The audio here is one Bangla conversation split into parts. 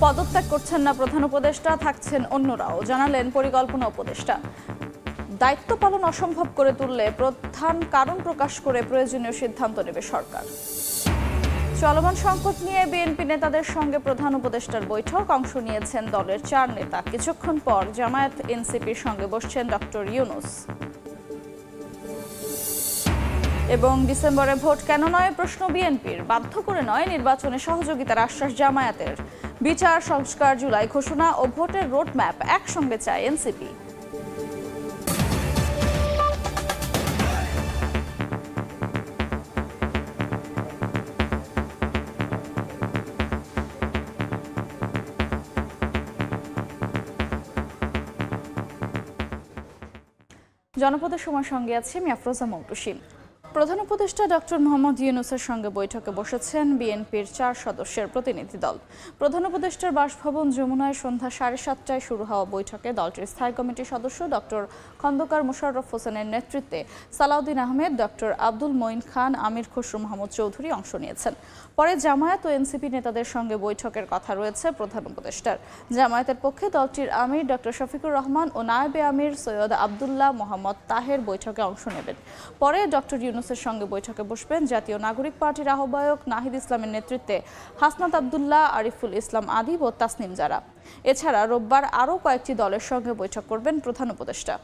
পদত্যাগ করছেন না প্রধান উপদেষ্টা, থাকছেন অন্যরাও, জানালেন পরিকল্পনা উপদেষ্টা। দায়িত্ব পালন অসম্ভব করে তুললে প্রধান কারণ প্রকাশ করে প্রয়োজনীয় সিদ্ধান্ত নেবে সরকার। চলমান সংকট নিয়ে বিএনপি নেতাদের সঙ্গে প্রধান উপদেষ্টার বৈঠক, অংশ নিয়েছেন দলের 4 নেতা। কিছুক্ষণ পর জামায়াত এনসিপির সঙ্গে বসছেন ডক্টর ইউনূস। এবং ডিসেম্বরে ভোট কেন নয় প্রশ্ন বিএনপির, বাধ্য করে নয়, নির্বাচনে সহযোগিতার আশ্বাস জামায়াতের। বিচার সংস্কার জুলাই ঘোষণা ও ভোটের রোডম্যাপ একসঙ্গে চায় এনসিপি। জনপদের সময় সঙ্গে আছি আমি আফরোজা মৌটুসী। প্রধান উপদেষ্টা ডক্টর মোহাম্মদ ইউনূসের সঙ্গে বৈঠকে বসেছেন বিএনপির 4 সদস্যের প্রতিনিধি দল। প্রধান উপদেষ্টার বাসভবন যমুনায় সন্ধ্যা 7:30টায় শুরু হওয়া বৈঠকে দলটির স্থায়ী কমিটির সদস্য ডক্টর খন্দকার মোশাররফ হোসেনের নেতৃত্বে সালাউদ্দিন আহমেদ, ডক্টর আব্দুল মঈন খান, আমির খসরু মাহমুদ চৌধুরী অংশ নিয়েছেন। পরে জামায়াত ও এনসিপি নেতাদের সঙ্গে বৈঠকের কথা রয়েছে প্রধান উপদেষ্টার। জামায়াতের পক্ষে দলটির আমির ডক্টর শফিকুর রহমান ও নায়েবে আমির সৈয়দ আবদুল্লাহ মোহাম্মদ তাহের বৈঠকে অংশ নেবেন। পরে ডক্টর ইউনূসের সঙ্গে বৈঠকে বসবেন জাতীয় নাগরিক পার্টির আহ্বায়ক নাহিদ ইসলামের নেতৃত্বে হাসনাত আবদুল্লাহ, আরিফুল ইসলাম আদিব ও তাসনিম জারা। এছাড়া রোববার আরও কয়েকটি দলের সঙ্গে বৈঠক করবেন প্রধান উপদেষ্টা।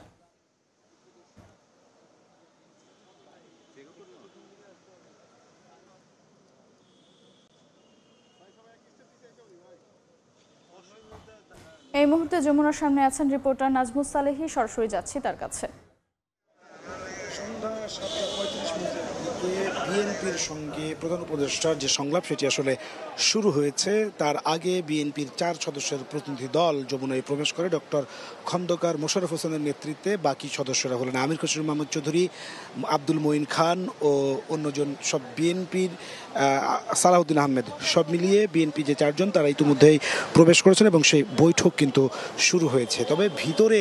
এই মুহূর্তে যমুনার সামনে আছেন রিপোর্টার নাজমুস সালেহী, সরাসরি যাচ্ছি তার কাছে। সন্ধ্যা 7:35 বিএনপির সঙ্গে প্রধান উপদেষ্টার যে সংলাপ সেটি আসলে শুরু হয়েছে। তার আগে বিএনপির 4 সদস্যের প্রতিনিধি দল যমুনায় প্রবেশ করে ডক্টর খন্দকার মোশাররফ হোসেনের নেতৃত্বে। বাকি সদস্যরা হলেন আমির খসরু মাহমুদ চৌধুরী, আব্দুল মঈন খান ও অন্যজন, সব বিএনপির সালাউদ্দিন আহমেদ, সব মিলিয়ে বিএনপি যে 4 জন তারা ইতিমধ্যেই প্রবেশ করেছেন এবং সেই বৈঠক কিন্তু শুরু হয়েছে। তবে ভিতরে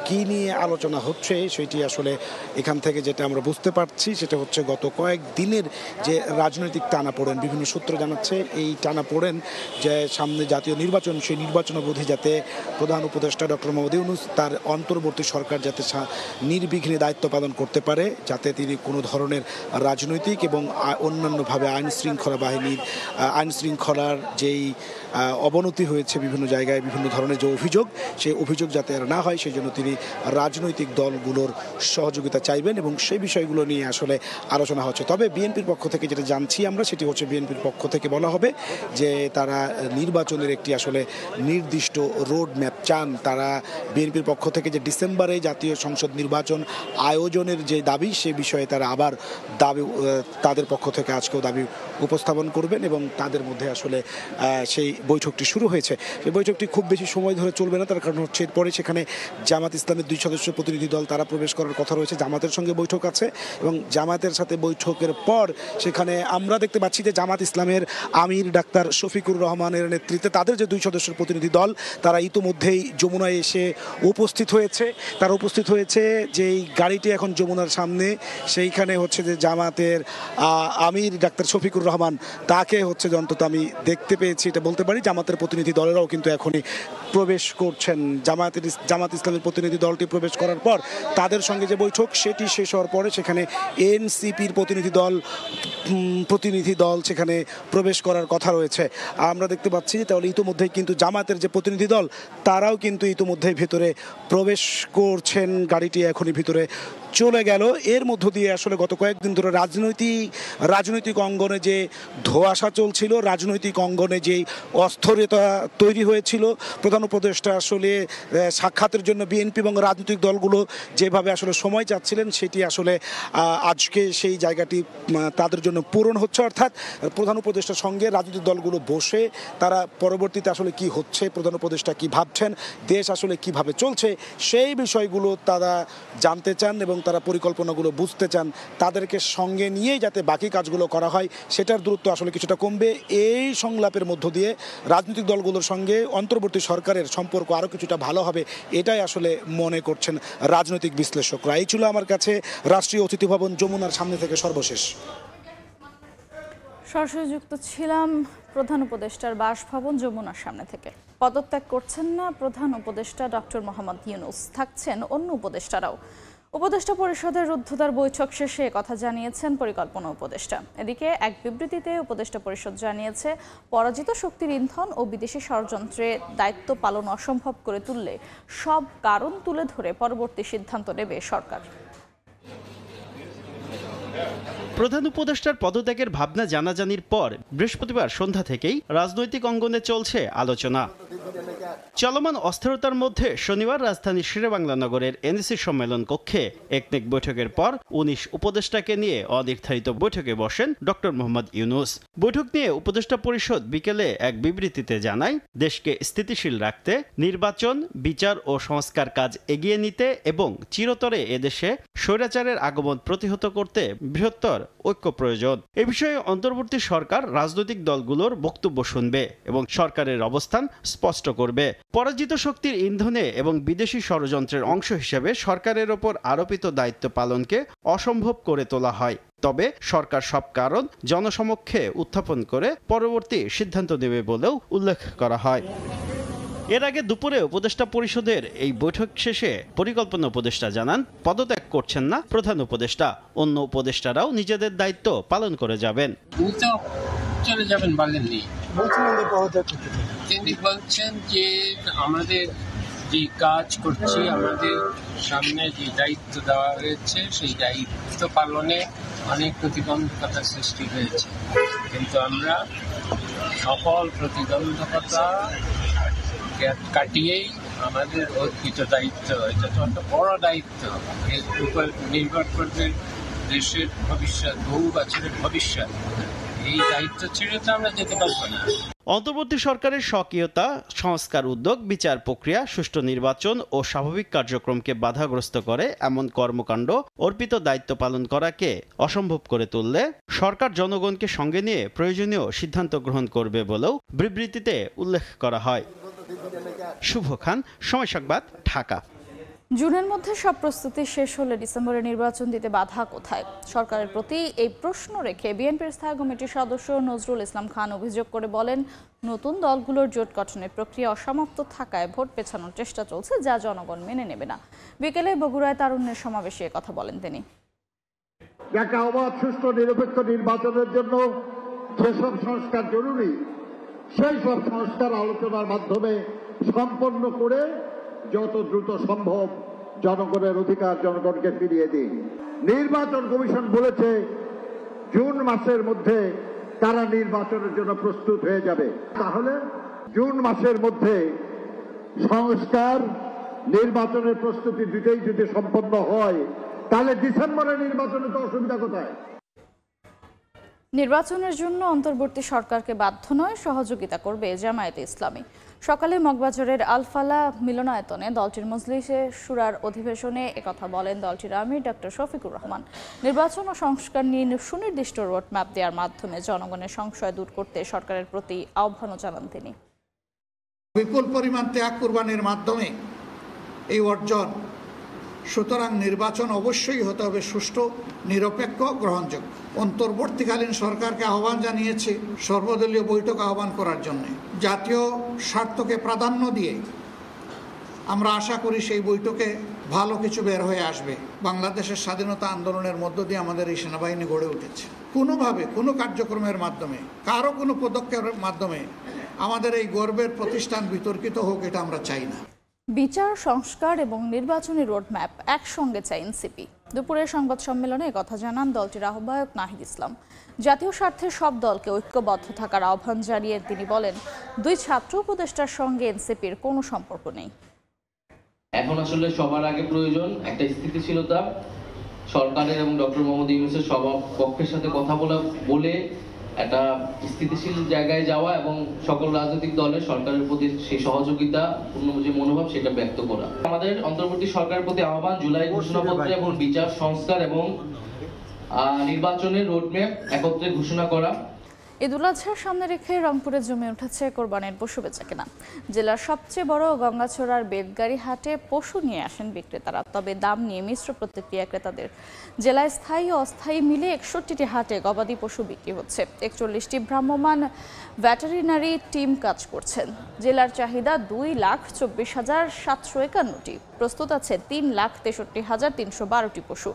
কি নিয়ে আলোচনা হচ্ছে সেটি আসলে এখান থেকে যেটা আমরা বুঝতে পারছি সেটা হচ্ছে গত কয়েক দিনের যে রাজনৈতিক টানাপোড়েন, বিভিন্ন সূত্র জানাচ্ছে এই টানাপোড়েন যে সামনে জাতীয় নির্বাচন, সেই নির্বাচনাবধি যাতে প্রধান উপদেষ্টা ডক্টর মোহাম্মদ ইউনূস তার অন্তর্বর্তী সরকার যাতে নির্বিঘ্নে দায়িত্ব পালন করতে পারে, যাতে তিনি কোনো ধরনের রাজনৈতিক এবং অন্যান্যভাবে আইন শৃঙ্খলার যেই অবনতি হয়েছে বিভিন্ন জায়গায় বিভিন্ন ধরনের যে অভিযোগ, সেই অভিযোগ যাতে আর না হয় সেই জন্য তিনি রাজনৈতিক দলগুলোর সহযোগিতা চাইবেন এবং সেই বিষয়গুলো নিয়ে আসলে আলোচনা হচ্ছে। তবে বিএনপির পক্ষ থেকে যেটা জানছি আমরা সেটি হচ্ছে বিএনপির পক্ষ থেকে বলা হবে যে তারা নির্বাচনের একটি আসলে নির্দিষ্ট রোড ম্যাপ চান। তারা বিএনপির পক্ষ থেকে যে ডিসেম্বরে জাতীয় সংসদ নির্বাচন আয়োজনের যে দাবি সে বিষয়ে তারা আবার দাবি তাদের পক্ষ থেকে আজকেও দাবি উপস্থাপন করবেন এবং তাদের মধ্যে আসলে সেই বৈঠকটি শুরু হয়েছে। সেই বৈঠকটি খুব বেশি সময় ধরে চলবে না, তার কারণ হচ্ছে এরপরে সেখানে জামাত ইসলামের 2 সদস্য প্রতিনিধি দল তারা প্রবেশ করার কথা রয়েছে। জামাতের সঙ্গে বৈঠক আছে এবং জামাতের সাথে বৈঠকের পর সেখানে আমরা দেখতে পাচ্ছি যে জামাত ইসলামের আমির ডাক্তার শফিকুর রহমানের নেতৃত্বে তাদের যে 2 সদস্যের প্রতিনিধি দল তারা ইতিমধ্যেই যমুনায় এসে উপস্থিত হয়েছে। তারা উপস্থিত হয়েছে যেই গাড়িটি এখন যমুনার সামনে, সেইখানে হচ্ছে যে জামাতের আমির ডাক্তার শফিকুর রহমান তাকে হচ্ছে যে অন্তত আমি দেখতে পেয়েছি, এটা বলতে পারি। জামাতের প্রতিনিধি দলেরাও কিন্তু এখনই প্রবেশ করছেন। জামাত ইসলামের প্রতিনিধি দলটি প্রবেশ করার পর তাদের সঙ্গে যে বৈঠক সেটি শেষ হওয়ার পরে সেখানে এনসিপির প্রতিনিধি দল সেখানে প্রবেশ করার কথা রয়েছে। আমরা দেখতে পাচ্ছি তাহলে ইতিমধ্যেই কিন্তু জামাতের যে প্রতিনিধি দল তারাও কিন্তু ইতিমধ্যেই ভেতরে প্রবেশ করছেন। গাড়িটি এখনই ভিতরে চলে গেল। এর মধ্য দিয়ে আসলে গত কয়েকদিন ধরে রাজনৈতিক অঙ্গনে যে ধোঁয়াশা চলছিল, রাজনৈতিক অঙ্গনে যে অস্থিরতা তৈরি হয়েছিল, প্রধান উপদেষ্টা আসলে সাক্ষাতের জন্য বিএনপি এবং রাজনৈতিক দলগুলো যেভাবে আসলে সময় চাচ্ছিলেন সেটি আসলে আজকে সেই জায়গাটি তাদের জন্য পূরণ হচ্ছে। অর্থাৎ প্রধান উপদেষ্টার সঙ্গে রাজনৈতিক দলগুলো বসে তারা পরবর্তীতে আসলে কি হচ্ছে, প্রধান উপদেষ্টা কি ভাবছেন, দেশ আসলে কিভাবে চলছে সেই বিষয়গুলো তারা জানতে চান এবং তারা পরিকল্পনাগুলো বুঝতে চান। তাদেরকে সঙ্গে নিয়েই যাতে বাকি কাজগুলো করা হয় সেটার দূরত্ব আসলে কিছুটা কমবে। এই সংলাপের মধ্য দিয়ে রাজনৈতিক দলগুলোর সঙ্গে অন্তর্বর্তী সরকারের সম্পর্ক আরও কিছুটা ভালো হবে, এটাই আসলে মনে করছেন রাজনৈতিক বিশ্লেষকরা। এই ছিল আমার কাছে রাষ্ট্রীয় অতিথি ভবন যমুনার সামনে থেকে সর্বশেষ। সরাসরি যুক্ত ছিলাম প্রধান উপদেষ্টার বাসভবন যমুনার সামনে থেকে। পদত্যাগ করছেন না প্রধান উপদেষ্টা ডক্টর মোহাম্মদ ইউনূস, থাকছেন অন্য উপদেষ্টারাও। উপদেষ্টা পরিষদের রুদ্ধদ্বার বৈঠক শেষে কথা জানিয়েছেন পরিকল্পনা উপদেষ্টা। এদিকে এক বিবৃতিতে উপদেষ্টা পরিষদ জানিয়েছে, পরাজিত শক্তির ইন্ধন ও বিদেশি ষড়যন্ত্রে দায়িত্ব পালন অসম্ভব করে তুললে সব কারণ তুলে ধরে পরবর্তী সিদ্ধান্ত নেবে সরকার। প্রধান উপদেষ্টার পদত্যাগের ভাবনা জানাজানির পর বৃহস্পতিবার সন্ধ্যা থেকেই রাজনৈতিক অঙ্গনে চলছে আলোচনা। চলমান অস্থিরতার মধ্যে শনিবার রাজধানীর শেরেবাংলা নগরের এনএসসি সম্মেলন কক্ষে একনেক বৈঠকের পর ১৯ উপদেষ্টাকে নিয়ে অনির্ধারিত বৈঠকে বসেন ডক্টর মোহাম্মদ ইউনূস। বৈঠক নিয়ে উপদেষ্টা পরিষদ বিকেলে এক বিবৃতিতে জানায়, দেশকে স্থিতিশীল রাখতে নির্বাচন, বিচার ও সংস্কার কাজ এগিয়ে নিতে এবং চিরতরে এদেশে স্বৈরাচারের আগমন প্রতিহত করতে বৃহত্তর ঐক্য প্রয়োজন। এ বিষয়ে অন্তর্বর্তী সরকার রাজনৈতিক দলগুলোর বক্তব্য শুনবে এবং সরকারের অবস্থান স্পষ্ট করবে। পরাজিত শক্তির ইন্ধনে এবং বিদেশি ষড়যন্ত্রের অংশ হিসেবে সরকারের ওপর আরোপিত দায়িত্ব পালনকে অসম্ভব করে তোলা হয়। তবে সরকার সব কারণ জনসমক্ষে উত্থাপন করে পরবর্তী সিদ্ধান্ত নেবে বলেও উল্লেখ করা হয়। এর আগে দুপুরে উপদেষ্টা পরিষদের এই বৈঠক শেষে পরিকল্পনা উপদেষ্টা জানান, পদত্যাগ করছেন না প্রধান উপদেষ্টা, অন্য উপদেষ্টারাও নিজেদের দায়িত্ব পালন করে যাবেন। চলে যাবেন বলেননি, তিনি বলছেন যে আমাদের যে কাজ করছি, আমাদের সামনে যে দায়িত্ব দেওয়া হয়েছে সেই দায়িত্ব পালনে অনেক প্রতিবন্ধকতা সৃষ্টি হয়েছে, কিন্তু আমরা সকল প্রতিবন্ধকতা কাটিয়েই আমাদের অর্পিত দায়িত্ব, এটা তো একটা বড় দায়িত্ব, এর উপর নির্ভর করবে দেশের ভবিষ্যৎ, বহু বছরের ভবিষ্যৎ। এই দায়িত্ব ছেড়ে তো আমরা যেতে পারবো না। অন্তর্বর্তী সরকারের স্বকীয়তা, সংস্কার উদ্যোগ, বিচার প্রক্রিয়া, সুষ্ঠু নির্বাচন ও স্বাভাবিক কার্যক্রমকে বাধাগ্রস্ত করে এমন কর্মকাণ্ড অর্পিত দায়িত্ব পালন করাকে অসম্ভব করে তুললে সরকার জনগণকে সঙ্গে নিয়ে প্রয়োজনীয় সিদ্ধান্ত গ্রহণ করবে বলেও বিবৃতিতে উল্লেখ করা হয়। শুভ খান, সময় সংবাদ, ঢাকা। জুনের মধ্যে সব প্রস্তুতি শেষ হলে ডিসেম্বরে নির্বাচন দিতে বাধা কোথায়? সরকারের প্রতি এই প্রশ্ন রেখে বিএনপির স্থায়ী কমিটির সদস্য নজরুল ইসলাম খান অভিযোগ করে বলেন, নতুন দলগুলোর জোট গঠনের প্রক্রিয়া অসমাপ্ত থাকায় ভোট পেছানোর চেষ্টা চলছে, যা জনগণ মেনে নেবে না। বিকেলে বগুড়ায় তারুণ্যের সমাবেশে কথা বলেন তিনি। একটা অবাধ, সুষ্ঠু, নিরপেক্ষ নির্বাচনের জন্য যেসব সংস্কার জরুরি, সেই সব সংস্কার আলোচনার মাধ্যমে সম্পন্ন করে যত দ্রুত সম্ভব জনগণের অধিকার জনগণকে ফিরিয়ে দিন। নির্বাচন কমিশন বলেছে জুন মাসের মধ্যে তারা নির্বাচনের জন্য প্রস্তুত হয়ে যাবে। তাহলে জুন মাসের মধ্যে সংস্কার, নির্বাচনের প্রস্তুতি দুটোই যদি সম্পন্ন হয়, তাহলে ডিসেম্বরে নির্বাচনে তো অসুবিধা কোথায়? নির্বাচনের জন্য অন্তর্বর্তী সরকারকে বাধ্য নয়, সহযোগিতা করবে জামায়াতে ইসলামী। সকালে মগবাজারের আলফালা মিলনায়তনে দলটির মজলিসে শুরার অধিবেশনে একথা বলেন দলটির আমির ডক্টর শফিকুর রহমান। নির্বাচন ও সংস্কার নিয়ে সুনির্দিষ্ট রোডম্যাপ দেওয়ার মাধ্যমে জনগণের সংশয় দূর করতে সরকারের প্রতি আহ্বানও জানান তিনি। বিপুল পরিমাণ ত্যাগ কুরবানির মাধ্যমে এই অর্জন, সুতরাং নির্বাচন অবশ্যই হতে হবে সুষ্ঠু, নিরপেক্ষ, গ্রহণযোগ্য। অন্তর্বর্তীকালীন সরকারকে আহ্বান জানিয়েছে সর্বদলীয় বৈঠক আহ্বান করার জন্য। জাতীয় স্বার্থকে প্রাধান্য দিয়ে আমরা আশা করি সেই বৈঠকে ভালো কিছু বের হয়ে আসবে। বাংলাদেশের স্বাধীনতা আন্দোলনের মধ্য দিয়ে আমাদের এই সেনাবাহিনী গড়ে উঠেছে। কোনোভাবে, কোনো কার্যক্রমের মাধ্যমে, কারো কোনো পদক্ষেপের মাধ্যমে আমাদের এই গর্বের প্রতিষ্ঠান বিতর্কিত হোক, এটা আমরা চাই না। বিচার, সংস্কার এবং নির্বাচনী রোডম্যাপ একসঙ্গে চায় এনসিপি। দুপুরের সংবাদ সম্মেলনে একথা জানান দলটির আহ্বায়ক নাহিদ ইসলাম। জাতীয় স্বার্থে সব দলকে ঐক্যবদ্ধ থাকার আহ্বান জানিয়ে তিনি বলেন, দুই ছাত্র উপদেষ্টার সঙ্গে এনসিপির কোনো সম্পর্ক নেই। এখন আসলে সবার আগে প্রয়োজন একটা স্থিতিশীলতা, সরকারের এবং ডক্টর মোহাম্মদ ইউনূসের পক্ষের সাথে কথা বলে একটা স্থিতিশীল জায়গায় যাওয়া এবং সকল রাজনৈতিক দলের সরকারের প্রতি সেই সহযোগিতা পূর্ণ যে মনোভাব সেটা ব্যক্ত করা। আমাদের অন্তর্বর্তী সরকারের প্রতি আহ্বান, জুলাই ঘোষণাপত্রে এবং বিচার, সংস্কার এবং নির্বাচনের রোডম্যাপ একত্রে ঘোষণা করা। ঈদুল আজহার সামনে রেখে রংপুরে জমে উঠেছে কোরবানির পশু বেচাকেনা। জেলার সবচেয়ে বড় গঙ্গাছড়ার বেদগাড়ি হাটে পশু নিয়ে আসেন বিক্রেতারা, তবে দাম নিয়ে মিশ্র প্রতিক্রিয়া ক্রেতাদের। জেলায় স্থায়ী ও অস্থায়ী মিলে 61টি হাটে গবাদি পশু বিক্রি হচ্ছে। 41টি ভ্রাম্যমাণ ভেটেরিনারি টিম কাজ করছেন। জেলার চাহিদা 2,24,751টি। প্রস্তুত আছে 3,63,312টি পশু।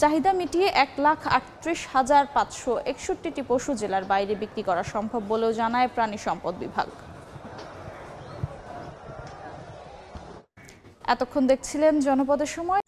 চাহিদা মিটিয়ে 1,38,561টি পশু জেলার বাইরে বিক্রি করা সম্ভব বলেও জানায় প্রাণী সম্পদ বিভাগ। এতক্ষণ দেখছিলেন জনপদের সময়।